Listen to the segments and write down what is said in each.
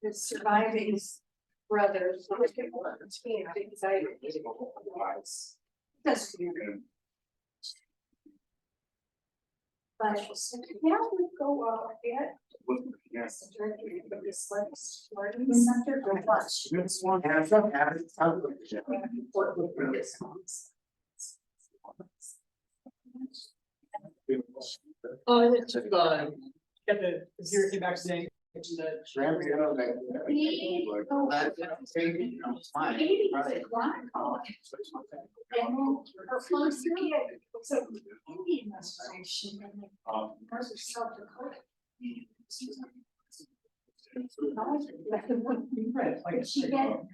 The surviving brothers. But yeah, we go yet. Yes, learning center for lunch. This one has It took get the zero came back saying that And then her first kid was an Indian reservation and hers was South Dakota. Did she get?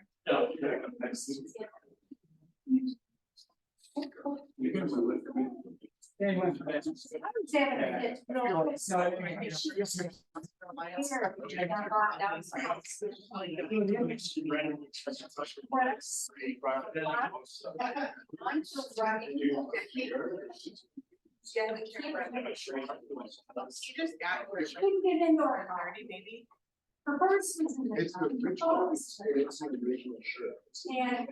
Couldn't get indoor already, maybe. Her first was in the. And.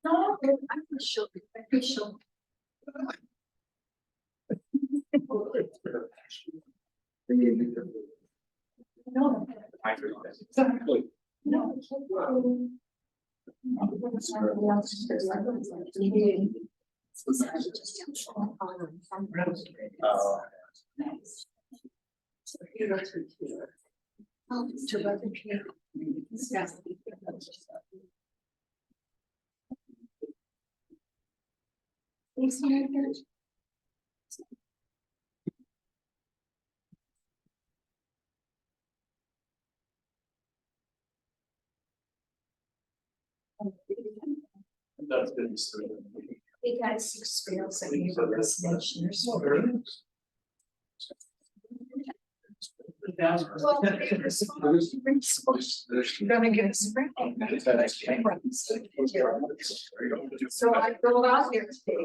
No, I'm sure. I'm sure. No. Exactly. No. That's good. It had 6 fields that gave a destination or so. Well, you're gonna get a spring. So I go out there today.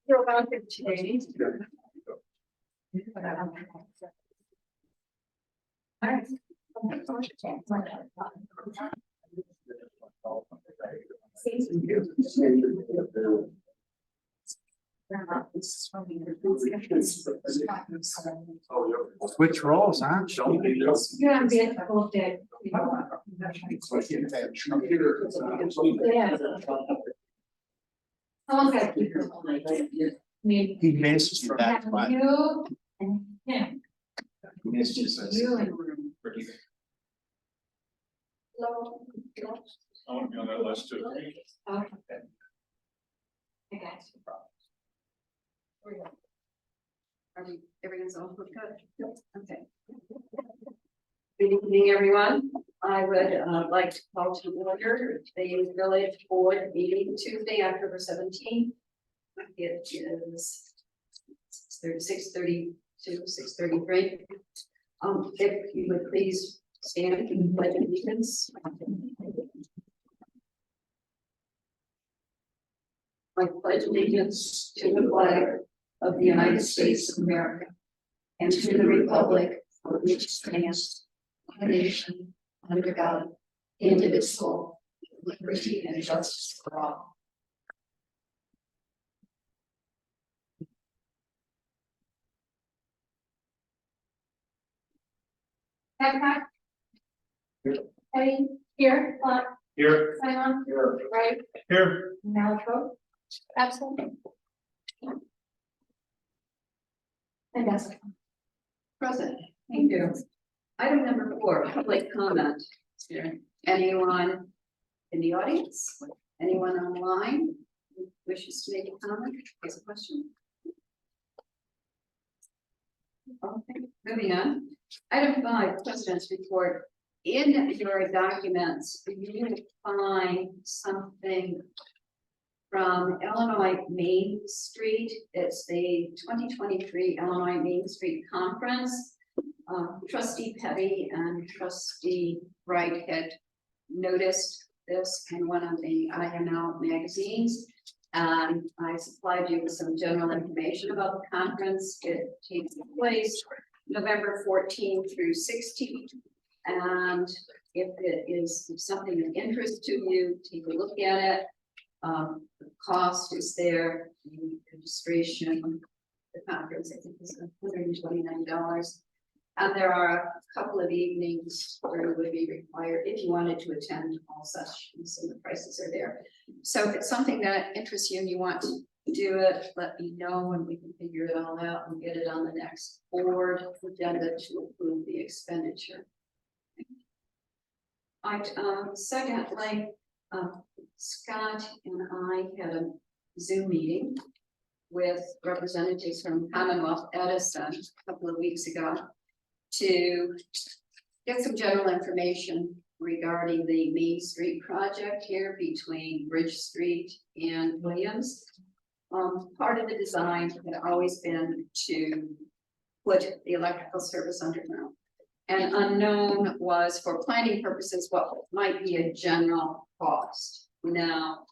Go out there today. All right. Switch roles, huh? You're gonna be at the whole day. Yeah. How long have you? Maybe. He missed for that one. You and him. Missed you. You and. Hello. I'll be on that list too. Okay. I got you. Are we, everyone's all hooked up? Okay. Good evening, everyone. I would like to call to order the village board meeting Tuesday, October 17th. It is 6:32, 6:33. If you would please stand and pledge allegiance. I pledge allegiance to the flag of the United States of America and to the republic for which it stands, one nation, under God, indivisible, with liberty and justice for all. Backpack. Eddie, here, Here. Simon, Here. right, Here. Malco. Absolutely. And that's. Present, thank you. Item number 4, public comment. Is there anyone in the audience? Anyone online who wishes to make a comment, has a question? Okay, moving on. Item 5, President's report. In your documents, you will find something from Illinois Main Street. It's the 2023 Illinois Main Street Conference. Trustee Petty and Trustee Wright had noticed this in one of the IML magazines. And I supplied you with some general information about the conference. It takes place November 14th through 16th. And if it is something of interest to you, take a look at it. The cost is there, the registration, the conference, I think is $129. And there are a couple of evenings where it would be required if you wanted to attend all sessions, and the prices are there. So if it's something that interests you and you want to do it, let me know and we can figure it all out and get it on the next board agenda to approve the expenditure. Secondly, Scott and I had a Zoom meeting with representatives from Commonwealth Edison a couple of weeks ago to get some general information regarding the Main Street project here between Bridge Street and Williams. Part of the design had always been to put the electrical service underground. And unknown was, for planning purposes, what might be a general cost. Now,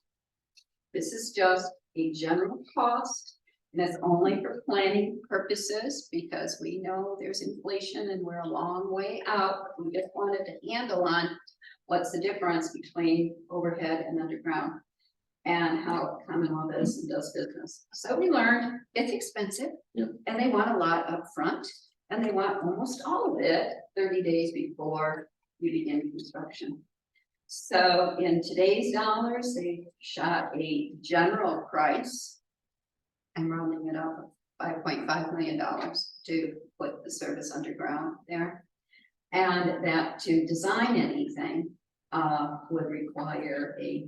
this is just a general cost, and it's only for planning purposes because we know there's inflation and we're a long way out. We just wanted to handle on what's the difference between overhead and underground and how Commonwealth Edison does business. So we learned it's expensive, and they want a lot up front, and they want almost all of it 30 days before you begin construction. So in today's dollars, they shot a general price. I'm rounding it up, $5.5 million to put the service underground there. And that to design anything would require a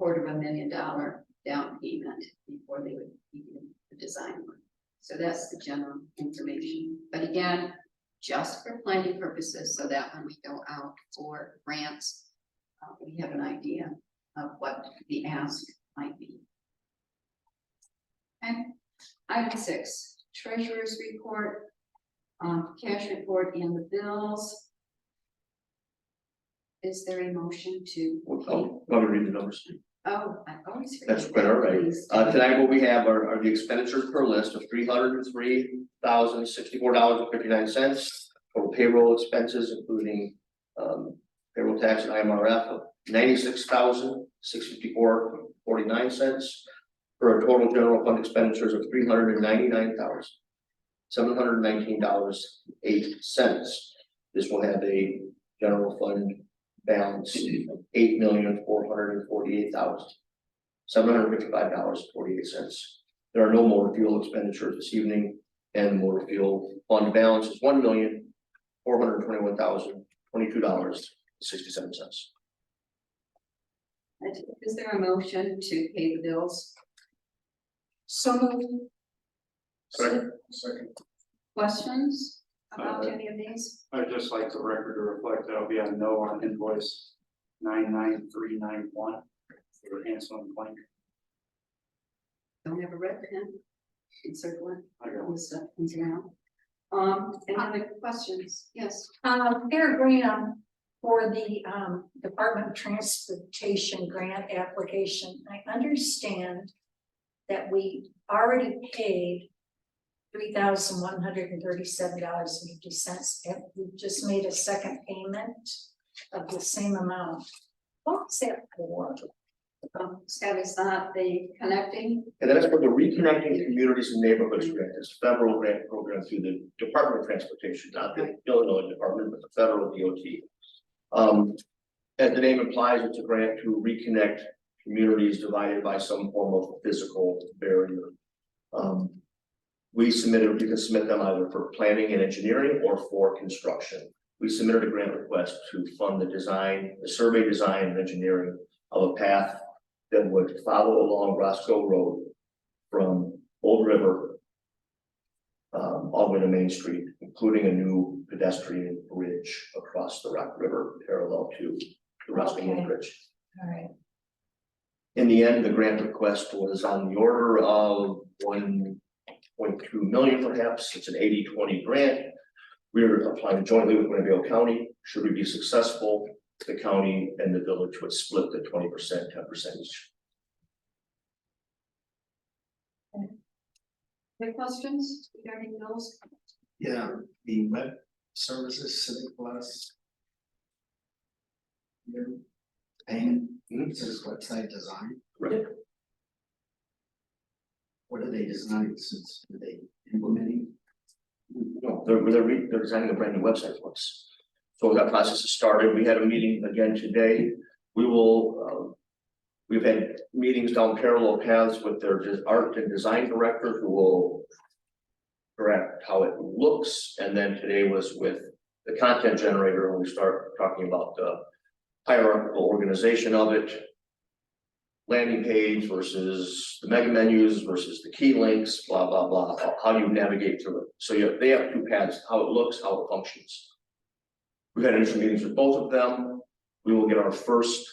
$250,000 down payment before they would begin the design work. So that's the general information. But again, just for planning purposes, so that when we go out for grants, we have an idea of what the ask might be. Okay, item 6, treasurer's report, cash report and the bills. Is there a motion to? I'll read the numbers. Oh, I always forget. That's quite all right. Please. Tonight what we have are the expenditures per list of $303,064.59. Total payroll expenses, including payroll tax and IMRF of $96,654.49. For a total general fund expenditures of $399,719.08. This will have a general fund balance of $8,448,755.48. There are no motor fuel expenditures this evening, and the motor fuel fund balance is $1,421,022.67. Is there a motion to pay the bills? So moved. Second. Questions about any of these? I'd just like the record to reflect that I'll be a no on invoice 99391 for Hansel and Plank. Don't have a red pen. Insert one. I got All this stuff comes around. Any other questions? Yes. Fair for the Department of Transportation grant application, I understand that we already paid $3,137.50, and we just made a second payment of the same amount. What's that for? Scott, is that the connecting? And that's for the Reconnecting Communities and Neighborhoods Grant. It's a federal grant program through the Department of Transportation, not the Illinois Department, but the federal DOT. As the name implies, it's a grant to reconnect communities divided by some form of physical barrier. You can submit them either for planning and engineering or for construction. We submitted a grant request to fund the survey design and engineering of a path that would follow along Roscoe Road from Old River all the way to Main Street, including a new pedestrian bridge across the Rock River parallel to the Roscoe Okay. Bridge. All right. In the end, the grant request was on the order of 1.2 million perhaps. It's an 80-20 grant. We're applying jointly with Winnebago County. Should we be successful, the county and the village would split the 20%, 10% each. Any questions regarding bills? Yeah, the web services, Civic Plus. And it says website design. Right. What are they designing since are they implementing? No, they're designing a brand new website for us. So that process has started. We had a meeting again today. We've had meetings down parallel paths with their art and design director who will direct how it looks. And then today was with the content generator when we start talking about the hierarchical organization of it. Landing page versus the mega menus versus the key links, blah, blah, blah, how you navigate through it. So they have two paths, how it looks, how it functions. We've had initial meetings with both of them. We will get our first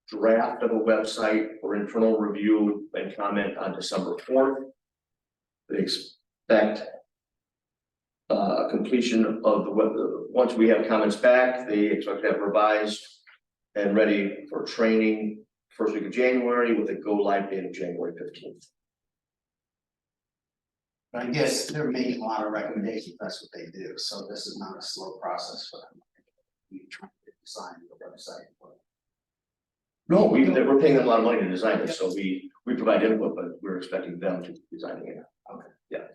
draft of a website for internal review and comment on December 4th. They expect completion of the web. Once we have comments back, they expect to have revised and ready for training first week of January with a go live date of January 15th. I guess they're making a lot of recommendations, that's what they do, so this is not a slow process for them. We try to design the website. No, we're paying them a lot of money to design it, so we provide input, but we're expecting them to be designing it. Okay. Yeah.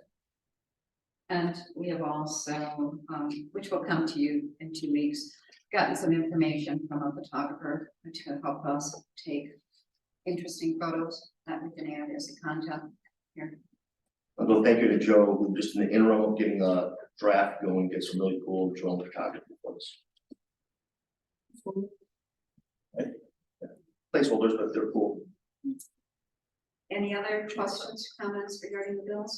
And we have also, which will come to you in 2 weeks, gotten some information from a photographer to help us take interesting photos that we can add as a content here. Well, thank you to Joe, who just in the interim of getting a draft going, get some really cool drone photography for us. Right. Yeah. Placeholders, but they're cool. Any other questions, comments regarding the bills?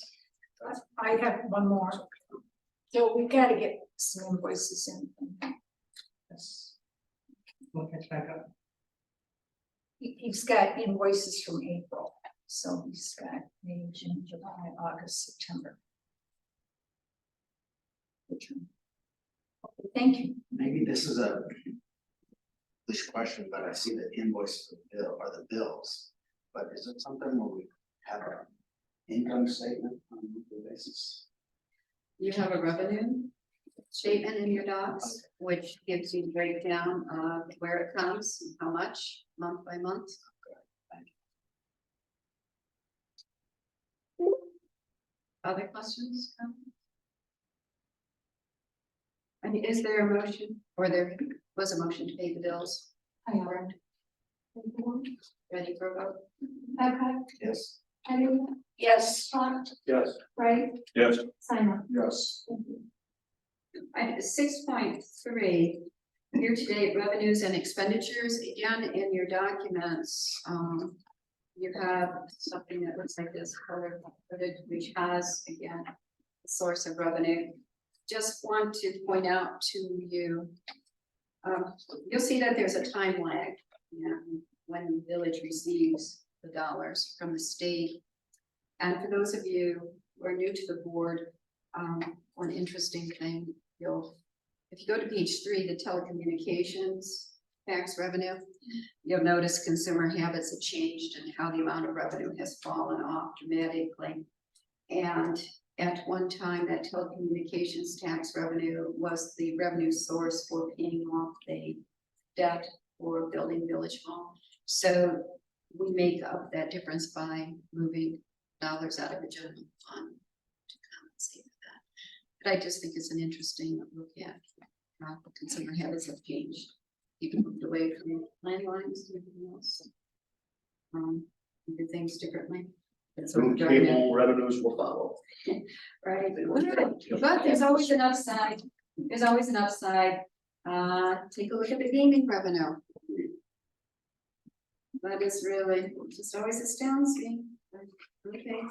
I have one more. So we gotta get some invoices in. Yes. We'll catch back up. He's got invoices from April, so he's got May, June, July, August, September. Okay, thank you. Maybe this is a foolish question, but I see the invoice for the bill or the bills. But is it something where we have an income statement on a monthly basis? You have a revenue statement in your docs, which gives you the breakdown of where it comes, and how much, month by month. Other questions? I mean, is there a motion, or there was a motion to pay the bills? I am. Ready for a vote? Okay. Yes. Yes. Yes. Right. Yes. Simon. Yes. Item 6.3, year-to-date revenues and expenditures, again, in your documents, you have something that looks like this color coded, which has, again, a source of revenue. Just want to point out to you, you'll see that there's a time lag, when the village receives the dollars from the state. And for those of you who are new to the board, one interesting thing, if you go to page 3, the telecommunications tax revenue, you'll notice consumer habits have changed and how the amount of revenue has fallen off dramatically. And at one time, that telecommunications tax revenue was the revenue source for paying off the debt for building Village Hall. So we make up that difference by moving dollars out of the general fund to compensate for that. But I just think it's an interesting look at how the consumer habits have changed. People moved away from landlines and everything else. Do things differently. That's what we're doing now. Cable revenues will follow. Right, but there's always an upside, there's always an upside, take a look at the gaming revenue. That is really, it just always astounds me, okay,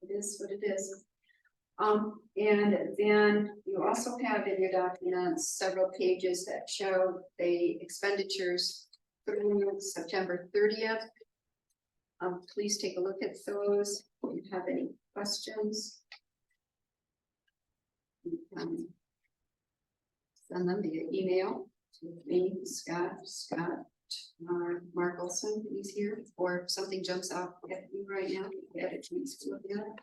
it is what it is. And then you also have in your documents several pages that show the expenditures through September 30th. Please take a look at those. If you have any questions, you can send them via email to me, Scott, Mark Olson, he's here, or if something jumps out at you right now, get it to me to look at it.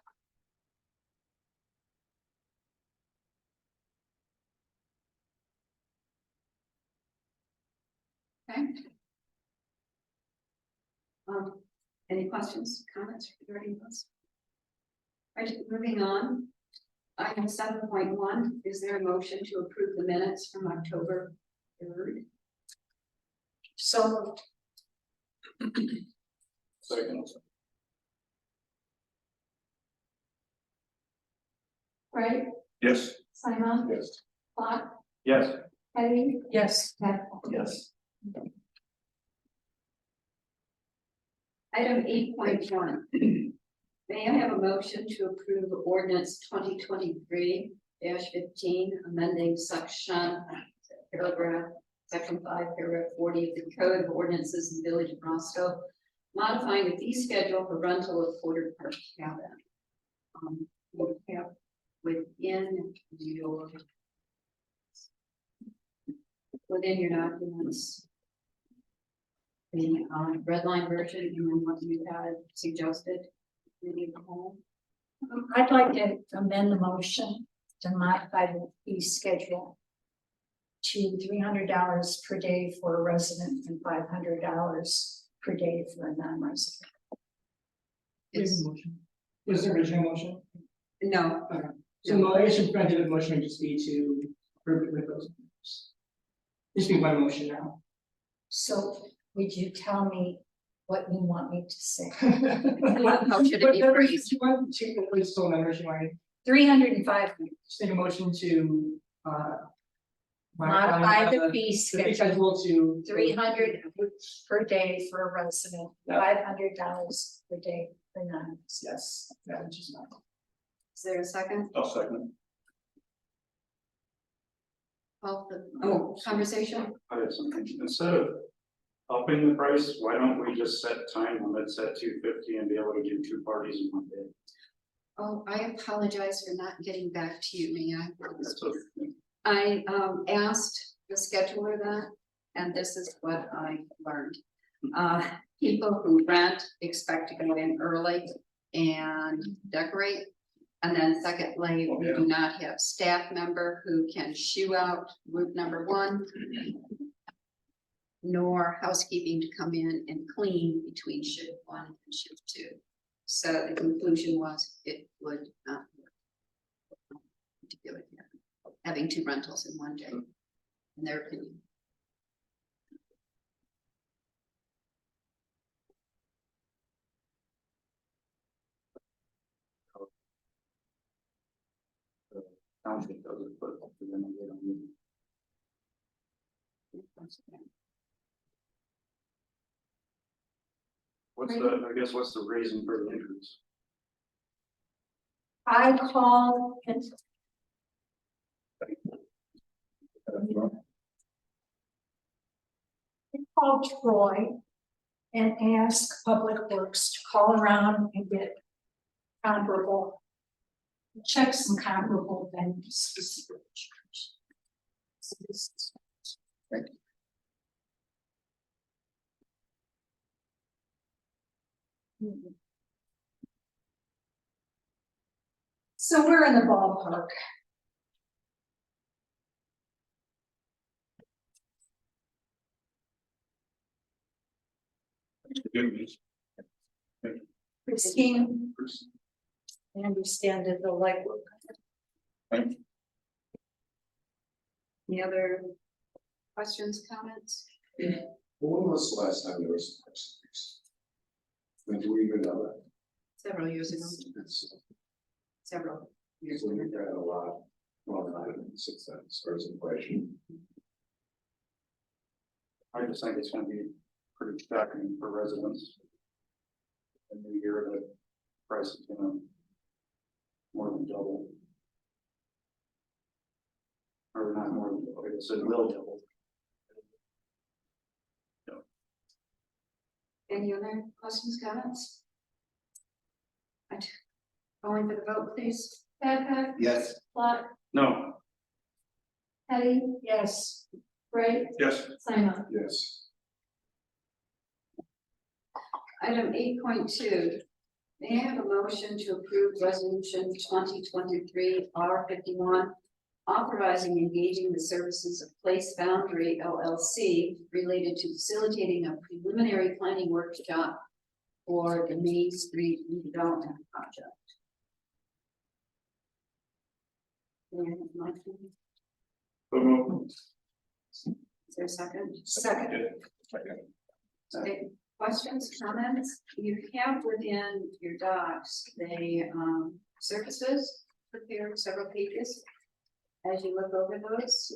Okay. Any questions, comments regarding this? All right, moving on. Item 7.1, is there a motion to approve the minutes from October 3rd? So Second. right, Yes. Simon, Yes. Plot, Yes. Eddie. Yes. Yes. Item 8.1. May I have a motion to approve ordinance 2023-15, amending section section 5, paragraph 40 of the Code of Ordinances in the Village of Roscoe, modifying the fee schedule for rental of quartered park cabin. We have within your documents the red line version and then what you had suggested. I'd like to amend the motion to modify the fee schedule to $300 per day for a resident and $500 per day for a non-resident. There's a motion. Was the original motion? No, So the motion granted the motion would just be to approve it with those. Just be one motion now. So would you tell me what you want me to say? How should it be phrased? You want to, please, still numbers you want, 305 just make a motion to, modify the fee the fee schedule, schedule to. 300 per day for a resident, $500 per day for non. Yes, that was just not. Is there a second? I'll second. call the, conversation? I have something, instead of upping the price, why don't we just set time limits at $250 and be able to do 2 parties in one day? Oh, I apologize for not getting back to you, may I? That's okay. I asked the scheduler that, and this is what I learned. People who rent expect to go in early and decorate. And then secondly, we do not have staff member who can shoo out route number 1. Nor housekeeping to come in and clean between shift 1 and shift 2. So the conclusion was it would not work. Particularly having 2 rentals in one day, in their opinion. Township doesn't put up to them, they don't need it. What's the reason for the increase? I called and I called Troy and asked Public Works to call around and get comparable, check some comparable venues. So we're in the ballpark. Christine, I understand that the light work. Any other questions, comments? When was the last time there was a price increase? When do we even know that? Several years ago, It's- several years So ago. we've had a lot, well, not since then, as far as inflation. I just think it's gonna be pretty shocking for residents. And the year the price is gonna more than double. Or not more than double, it's a will double. Any other questions, comments? Right. Going for the vote, please. Babcock, Yes. Clark, No. Hetty, yes. Ray, Yes. Simon. Yes. Item 8.2. May I have a motion to approve resolution 2023 R51, authorizing engaging the services of Place Boundary LLC related to facilitating a preliminary planning workshop for the Main Street redevelopment project. May I have a motion? Is there a second? Second. Okay, questions, comments? You have within your docs, the services prepared several pages. As you look over those.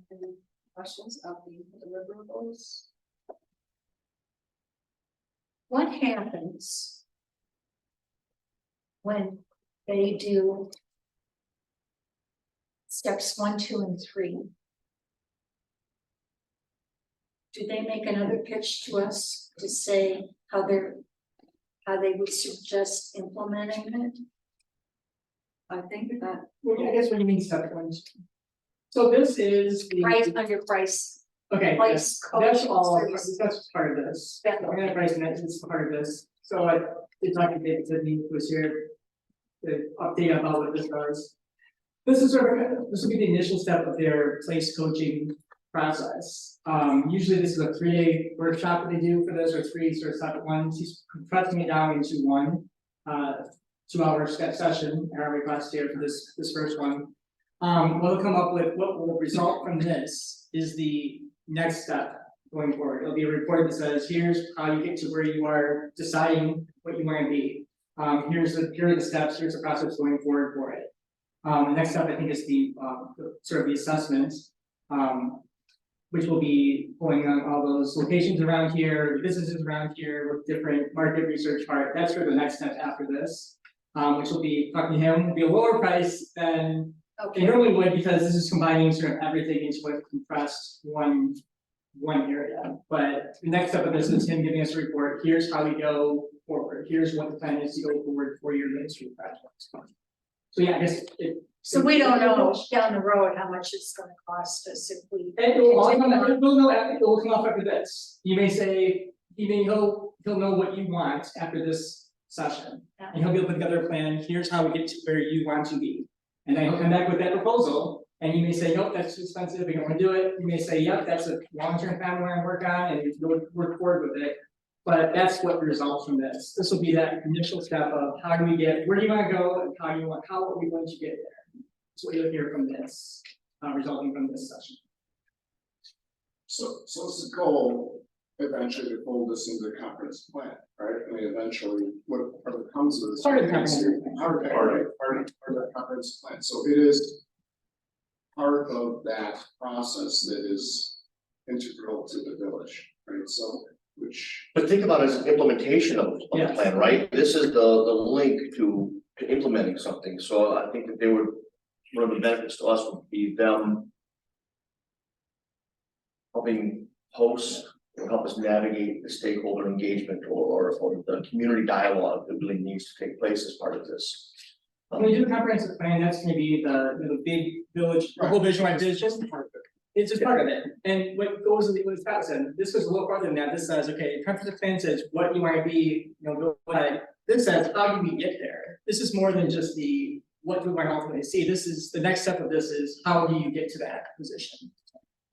Any questions of the deliverables? What happens when they do steps 1, 2, and 3? Do they make another pitch to us to say how they would suggest implementing it? I think that, I guess what do you mean step 1? So this is the. Price under price, Okay, price that's coaching all, services. that's part of this. Yeah. We're gonna price net is part of this, so I did talk to David Sidney, who was here. To update about what this does. This is sort of, this will be the initial step of their place coaching process. Usually this is a 3-day workshop that they do for this, or 3 sort of separate ones. He's compressing it down into one 2-hour session at our request here for this first one. We'll come up with what will result from this is the next step going forward. It'll be a report that says, here's how you get to where you are deciding what you want to be. Here are the steps, here's the process going forward for it. The next step, I think, is the sort of the assessment, which will be pulling on all those locations around here, businesses around here with different market research part. That's sort of the next step after this, which will be talking to him, will be a lower price than It Okay, normally would, because this is combining sort of everything into a compressed one area. But the next step of this is him giving us a report, here's how we go forward, here's what the plan is to go forward for your Main Street project. So yeah, I guess it. so we don't know down the road how much it's gonna cost us if we. It will all come, it will know, it will come off after this. You may say, he'll know what you want after this session. And he'll be able to put together a plan, here's how we get to where you want to be. And then he'll come back with that proposal, and you may say, nope, that's too expensive, we don't wanna do it. You may say, yep, that's a long-term plan we're gonna work on, and you'll work forward with it. But that's what results from this. This will be that initial step of how do we get, where do you wanna go, and how are we going to get there? That's what you'll hear from this, resulting from this session. So it's the goal eventually to fold this into the comprehensive plan, right? I mean, eventually, what are the comes of this? Part of the comprehensive plan. Part of the comprehensive plan, so it is part of that process that is integral to the village, right? So, which, But think about it as an implementation of the Yes. plan, right? This is the link to implementing something, so I think that they would, one of the benefits to us would be them helping host or help us navigate the stakeholder engagement or the community dialogue that really needs to take place as part of this. When we do a comprehensive plan, that's gonna be the big village, the whole vision, like, it's just part of it. It's just part of it, and what goes, what Scott said, this goes a little farther than that, this says, okay, comprehensive plan says what you wanna be, go by. This says, how do we get there? This is more than just the, what do we want to ultimately see, this is, the next step of this is, how do you get to that position?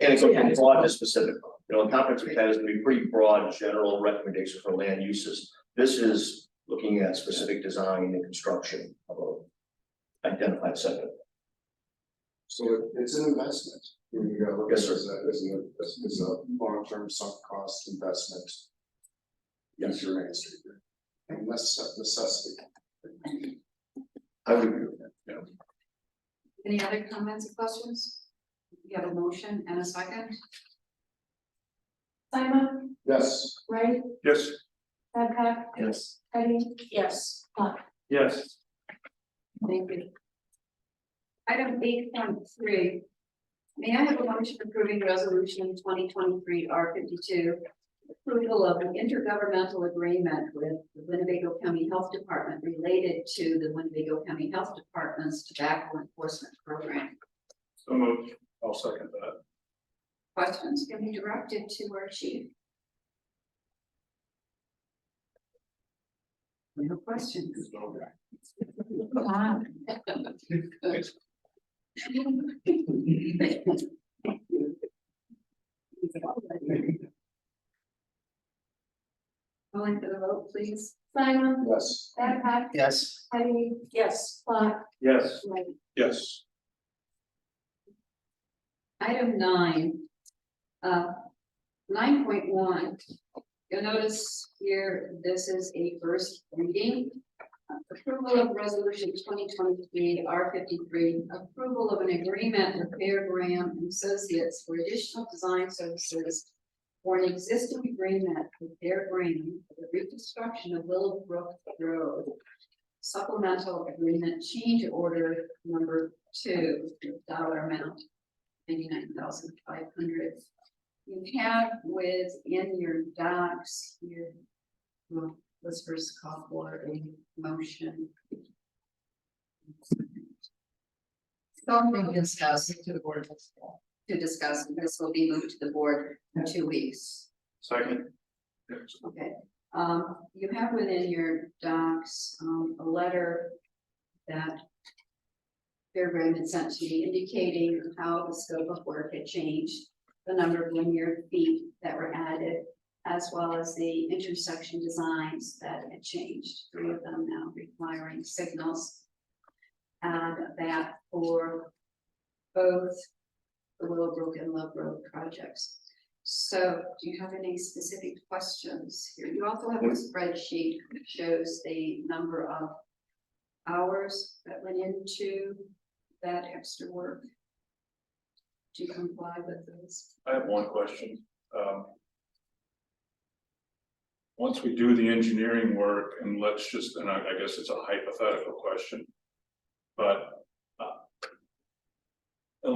And it's from broad to specific, a comprehensive plan is gonna be pretty broad, general recommendations for land uses. This is looking at specific design and construction of a identified segment. so it's an investment. You gotta look at Yes, it sir. as a long-term sunk cost investment. Yes, your Main Street. And that's necessity. I would agree with that, yeah. Any other comments or questions? You have a motion and a second? Simon, Yes. Ray, Yes. Babcock, Yes. Heidi, Yes, Clark. Yes. Thank you. Item 8.3. May I have a motion approving resolution 2023 R52? Approval of an intergovernmental agreement with the Winnebago County Health Department related to the Winnebago County Health Department's tobacco enforcement program. So moved. I'll second that. Questions can be directed to our chief. No questions. Calling for the vote, please. Simon, Yes. Babcock, Yes. Heidi, yes, Clark, Yes. Ray. Yes. Item 9. 9.1. You'll notice here, this is a first reading. Approval of resolution 2023 R53, approval of an agreement with Bear Graham and Associates for additional design services for an existing agreement with Bear Graham for the reconstruction of Willowbrook Road. Supplemental agreement change order number 2, dollar amount $99,500. You have within your docs here. Well, let's first call for a motion. Something discussed to the board to discuss, this will be moved to the board in 2 weeks. Second. Okay, you have within your docs, a letter that Fairbrand had sent to me indicating how the scope of work had changed, the number of linear feet that were added, as well as the intersection designs that had changed, 3 of them now requiring signals. And that for both the Willowbrook and Love Road projects. So do you have any specific questions here? You also have a spreadsheet that shows the number of hours that went into that extra work to comply with this. I have one question. Once we do the engineering work, and let's just, and I guess it's a hypothetical question. But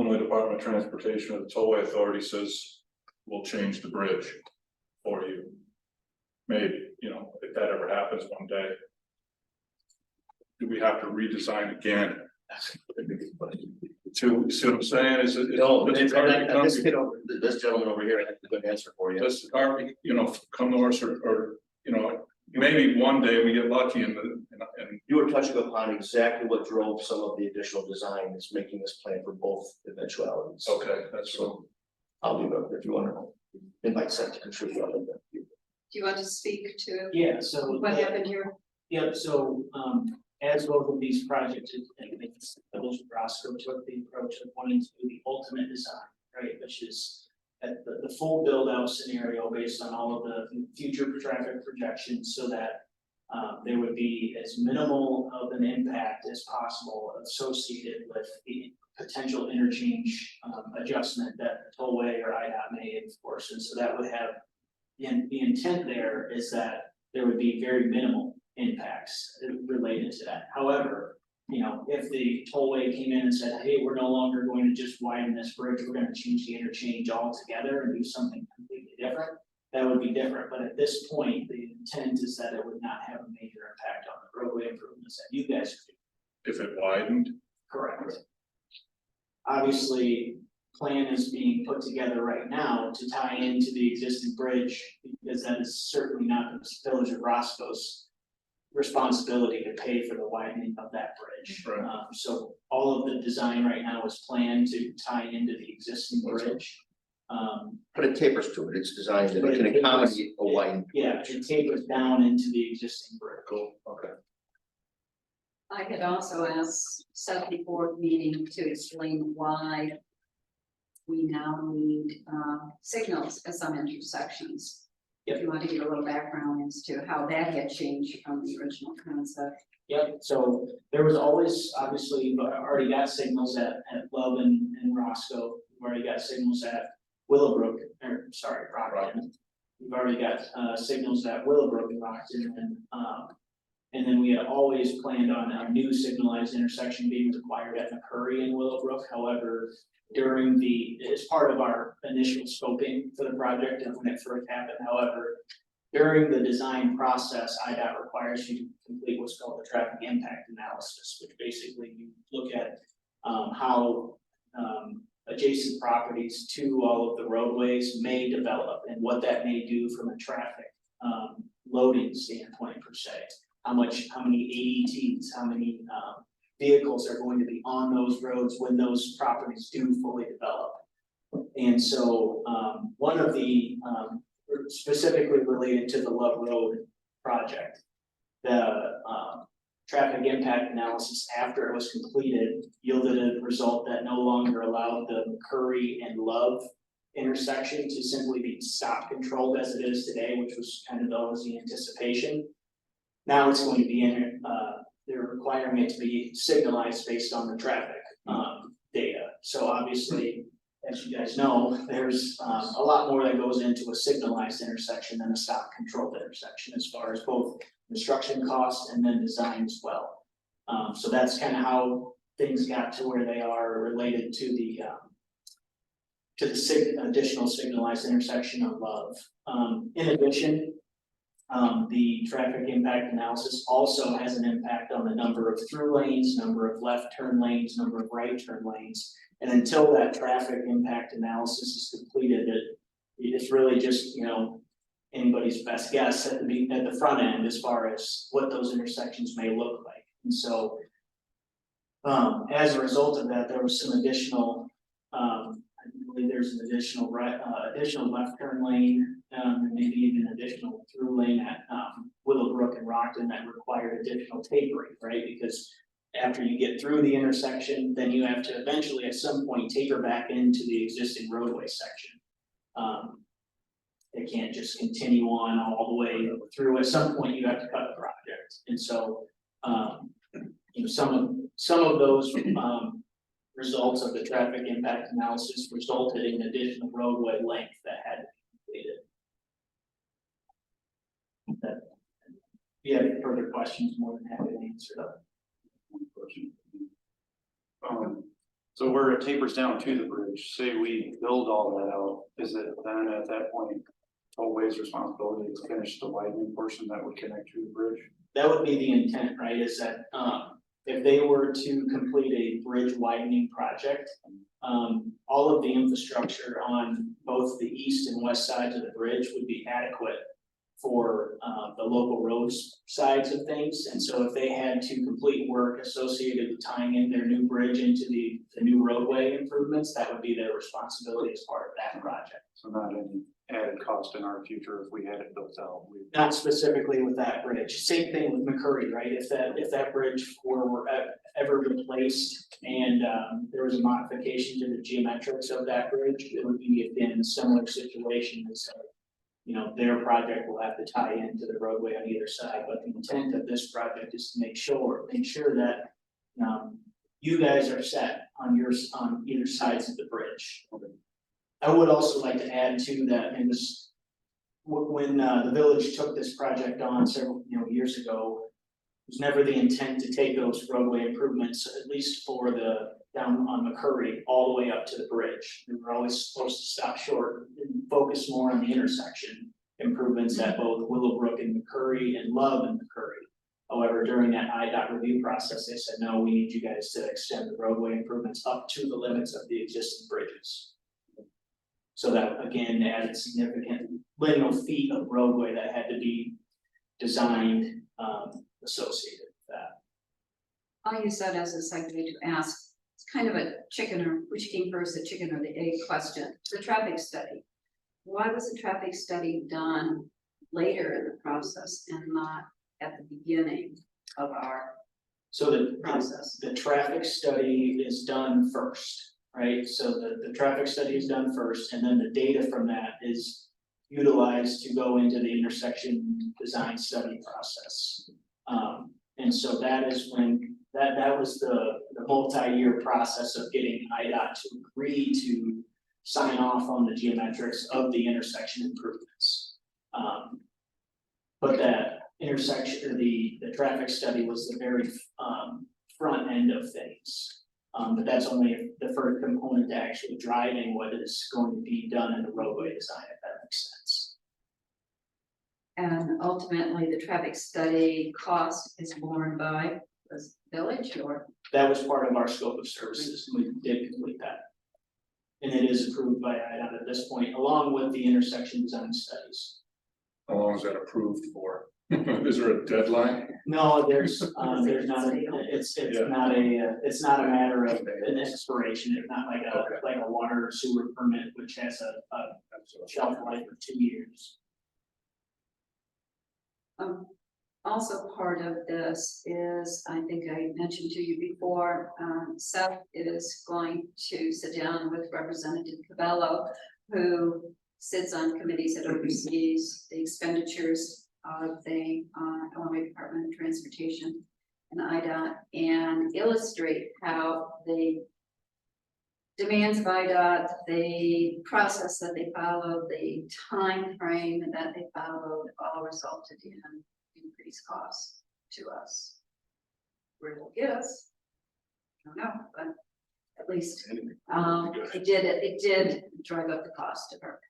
Illinois Department of Transportation or the Tollway Authority says, we'll change the bridge for you. Maybe, you know, if that ever happens one day. Do we have to redesign again? To, see what I'm saying, is it? No, does the and car I- become- this kid over, this gentleman over here, I have a good answer for you. Does the car, you know, come to us or, you know, maybe one day we get lucky and You were touching upon exactly what drove some of the additional design is making this plan for both eventualities. okay, that's what. So I'll leave it if you want to invite Seth to contribute on that. Do you want to speak to Yeah, so. what happened here? Yep, so, as both of these projects, I think Roscoe took the approach of wanting to do the ultimate design, right, which is at the full build out scenario based on all of the future traffic projections, so that there would be as minimal of an impact as possible associated with the potential interchange adjustment that the tollway or IDOT may enforce, and so that would have, the intent there is that there would be very minimal impacts related to that. However, you know, if the tollway came in and said, hey, we're no longer going to just widen this bridge, we're gonna change the interchange altogether and do something completely different, that would be different. But at this point, the intent is that it would not have a major impact on the roadway improvements that you guys could. If it widened, Correct. Obviously, plan is being put together right now to tie into the existing bridge, because that is certainly not the village of Roscoe's responsibility to pay for the widening of that bridge. Right. So all of the design right now is planned to tie into the existing bridge. But it tapers to it, it's designed that But it can it tapers- accommodate a widened. Yeah, it tapers down into the existing bridge. cool, okay. I had also asked Seth before the meeting to explain why we now need signals at some intersections. If you want to give a little background as to how that had changed from the original concept. Yep, so there was always, obviously, you've already got signals at Love and Roscoe, we've already got signals at Willowbrook, or sorry, Rockton. We've already got signals at Willowbrook and Rockton, and then we had always planned on a new signalized intersection being required at McCurry and Willowbrook. However, during as part of our initial scoping for the project and when it first happened, however, during the design process, IDOT requires you to complete what's called the traffic impact analysis, which basically you look at how adjacent properties to all of the roadways may develop and what that may do from a traffic loading standpoint per se. How many ADTs, how many vehicles are going to be on those roads when those properties do fully develop. And so one of the specifically related to the Love Road project, the traffic impact analysis after it was completed yielded a result that no longer allowed the McCurry and Love intersection to simply be stop controlled as it is today, which was kind of always the anticipation. Now it's going to be they're requiring it to be signalized based on the traffic data. So obviously, as you guys know, there's a lot more that goes into a signalized intersection than a stop controlled intersection as far as both construction costs and then design as well. So that's kind of how things got to where they are related to the additional signalized intersection of Love. In addition, the traffic impact analysis also has an impact on the number of through lanes, number of left turn lanes, number of right turn lanes. And until that traffic impact analysis is completed, it's really just, you know, anybody's best guess at the front end as far as what those intersections may look like. And so as a result of that, there was some additional, I believe there's an additional left turn lane, and maybe even additional through lane at Willowbrook and Rockton that required additional tapering, right? Because after you get through the intersection, then you have to eventually at some point taper back into the existing roadway section. They can't just continue on all the way through. At some point, you have to cut the project. And so, you know, some of those results of the traffic impact analysis resulted in additional roadway length that had to be completed. If you have further questions, more than happy to answer them. One question. So where it tapers down to the bridge, say we build all that out, is it then at that point, Tollway's responsibility to finish the widening portion that would connect to the bridge? That would be the intent, right, is that, if they were to complete a bridge widening project, all of the infrastructure on both the east and west sides of the bridge would be adequate for, the local roads sides of things, and so if they had to complete work associated with tying in their new bridge into the new roadway improvements, that would be their responsibility as part of that project. So not any added cost in our future if we had it built out. Not specifically with that bridge, same thing with McCurry, right, if that bridge were ever replaced and, there was a modification to the geometrics of that bridge, it would be again a similar situation as, their project will have to tie into the roadway on either side, but the intent of this project is to make sure that, you guys are set on either sides of the bridge. I would also like to add to that, and this, when the village took this project on several, years ago, it was never the intent to take those roadway improvements, at least for the down on McCurry, all the way up to the bridge. We were always supposed to stop short and focus more on the intersection improvements at both Willowbrook and McCurry and Love and McCurry. However, during that IDOT review process, they said, no, we need you guys to extend the roadway improvements up to the limits of the existing bridges. So that again added significant lineal feet of roadway that had to be designed, associated with that. I'll use that as a segue to ask, it's kind of a chicken or which came first, the chicken or the egg question, the traffic study. Why was the traffic study done later in the process and not at the beginning of our So process? the traffic study is done first, right? So the traffic study is done first, and then the data from that is utilized to go into the intersection design study process. And so that is when, that was the multi-year process of getting IDOT to agree to sign off on the geometrics of the intersection improvements. But that intersection, or the traffic study was the very, front end of things. But that's only the first component to actually driving what is going to be done in the roadway design, if that makes sense. And ultimately, the traffic study cost is borne by the village or? That was part of our scope of services, and we did complete that. And it is approved by IDOT at this point, along with the intersection design studies. How long is that approved for? Is there a deadline? No, there's not, it's Yeah. it's not a matter of an expiration, it's not like a water or sewer permit, which has a shelf life of 2 years. Also part of this is, I think I mentioned to you before, Seth is going to sit down with Representative Cabello, who sits on committees that oversees the expenditures of the Illinois Department of Transportation and IDOT, and illustrate how the demands of IDOT, the process that they followed, the time frame that they followed, all resulted in increased costs to us. Where it'll get us, I don't know, but at least it did drive up the cost of our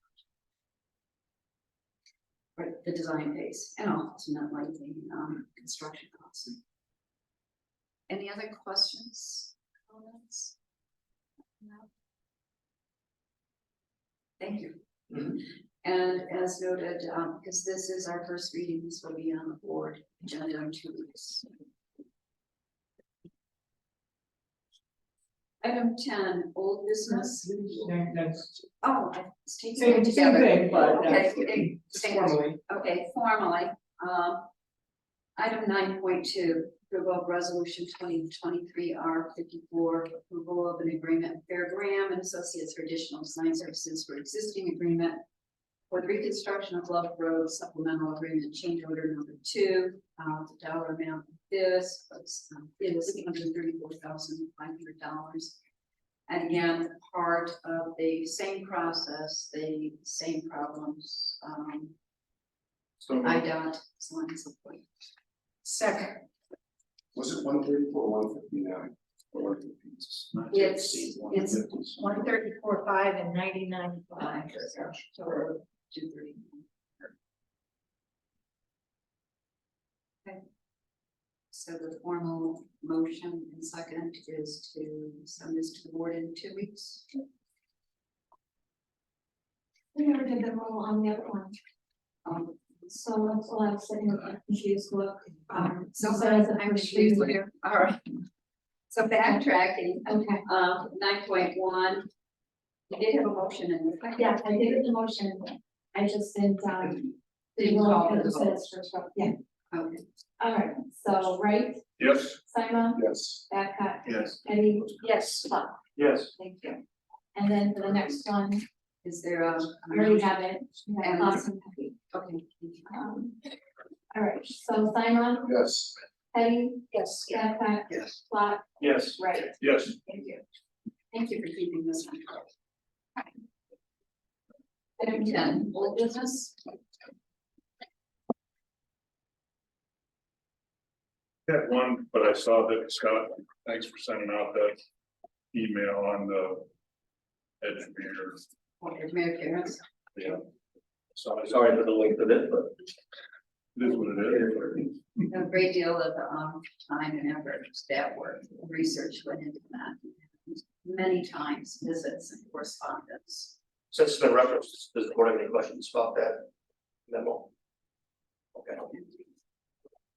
the design phase and ultimately the construction costs. Any other questions, comments? No. Thank you. Mhm. And as noted, because this is our first reading, this will be on the board agenda in 2 weeks. Item 10, old business. Oh, it's taken Same together. thing, but Okay, formally. Okay, formally, item 9.2, approval of resolution 2023 R54, approval of an agreement with Fair Graham and Associates for additional design services for existing agreement for the reconstruction of Love Road supplemental agreement change order number 2. The dollar amount of this is $134,500. And again, part of the same process, the same problems, So IDOT, so on and so forth. Second, was it 134, 159? Not to It's- exceed it's 150. 134.5 and 99.5. Five, or 230. Okay. So the formal motion and second is to send this to the board in 2 weeks. We never did the roll on the other one, so that's all I was saying, like, confused look, So says I'm I'm sure sure. here, all right. So backtracking, Okay, 9.1. You did have a motion in the second. yeah, I did the motion, I just didn't, Didn't call for it the vote. says first vote. Yeah, Okay, all right, so, right, Yes, Simon, Yes. Babcock, Yes. Eddie, Yes, Clark. Yes. Thank you. And then for the next one, is there a? we already have it, we have And- awesome copy. Okay. All right, so Simon, Yes. Eddie, yes, Babcock, Yes. Clark, Yes. right, yes. thank you. Thank you for keeping this on. Item 10, old business. Had one, but I saw that Scott, thanks for sending out that email on the engineer. Mayor Karen's. Yeah. So I Sorry for the length of it, but. It is what it is. A great deal of time and effort, staff work, research went into that. Many times visits and correspondence. Since it's been referenced, does the board have any questions about that memo? Okay.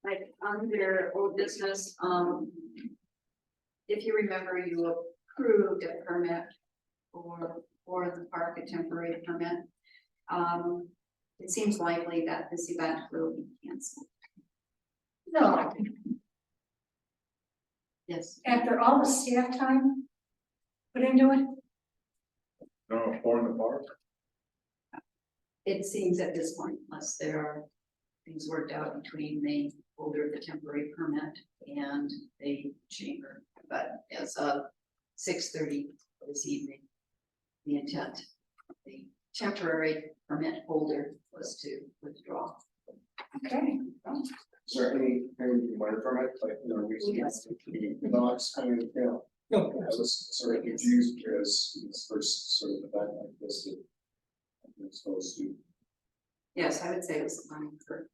Like under old business, if you remember, you approved a permit for the park, a temporary permit. It seems likely that this event will be canceled. no, Yes. after all the staff time put into it, No, four in the park. It seems at this point, unless there are things worked out between the holder of the temporary permit and the chamber, but as of 6:30 this evening, the intent of the temporary permit holder was to withdraw. okay. Is there any, minor permit, like, reason? Yes. No, it's, I mean, I was sort of confused because it's first sort of event like this that I'm supposed to. Yes, I would say it was a learning curve.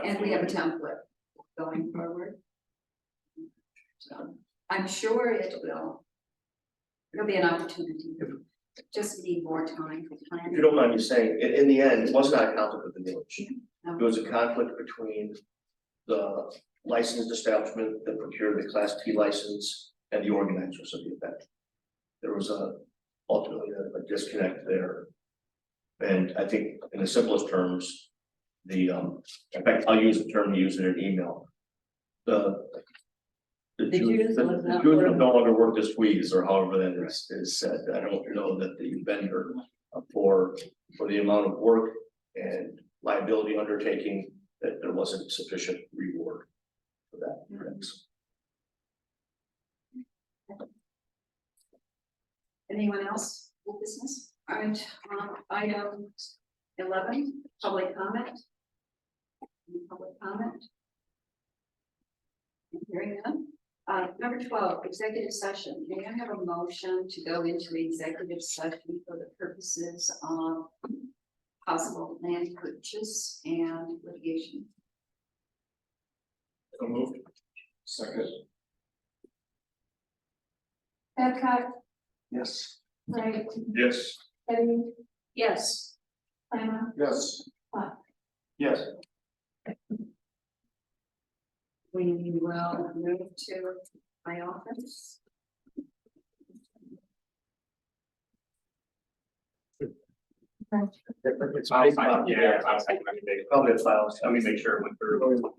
And we have a template going forward. So I'm sure there'll be an opportunity, just need more time for If planning. you don't mind me saying, in the end, it was not a conflict with the village. No. It was a conflict between the licensed establishment that procured the Class T license and the organizers of the event. There was ultimately a disconnect there. And I think in the simplest terms, in fact, I'll use the term used in an email. The Jews will no longer work the squeeze, or however that is said. I don't know that the vendor for the amount of work and liability undertaking, that there wasn't sufficient reward for that. Thanks. Anyone else with business? All right, item 11, public comment. Any public comment? Hearing none. Number 12, executive session. May I have a motion to go into executive session for the purposes of possible land purchase and litigation? So moved. Second. Babcock, Yes. right, Yes. Eddie, Yes. Simon, Yes. Yes. We will move to my office. It's probably a file. Let me make sure it went through.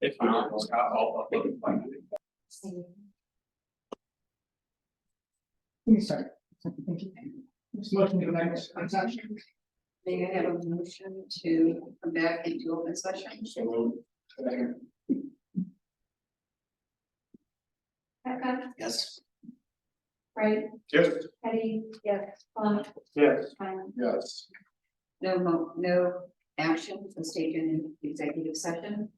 If not, I'll take it. You start. Thank you. Just motion to go back to session. May I have a motion to come back into open session? So moved. Babcock, Yes. right, Yes. Eddie, yes, Clark, Yes. Simon. No action was taken in executive session.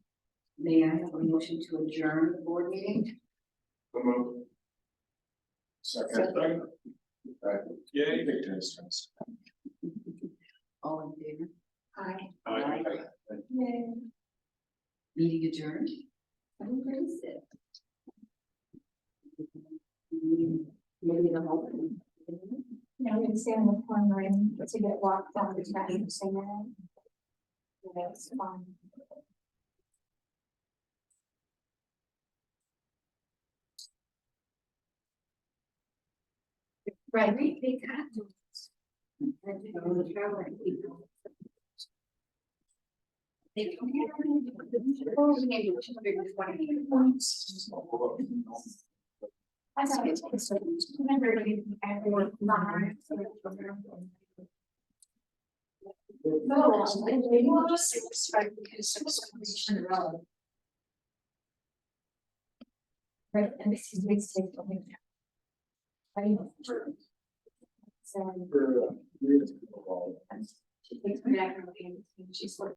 May I have a motion to adjourn the board meeting? So moved. Second. Yay. All in favor? Aye. Meeting adjourned. I'm pretty sick. Maybe the whole thing. Now we can stand in the corner and to get walked down the track and say that. That's fine. Right, they got those. And they go to the traveling people. They don't have any. Oh, we need 220 points. I thought it was, remember, everyone, no, they will just respect because of some reason or other. Right, and this is big state for me. Right. So. She takes me back and she's like.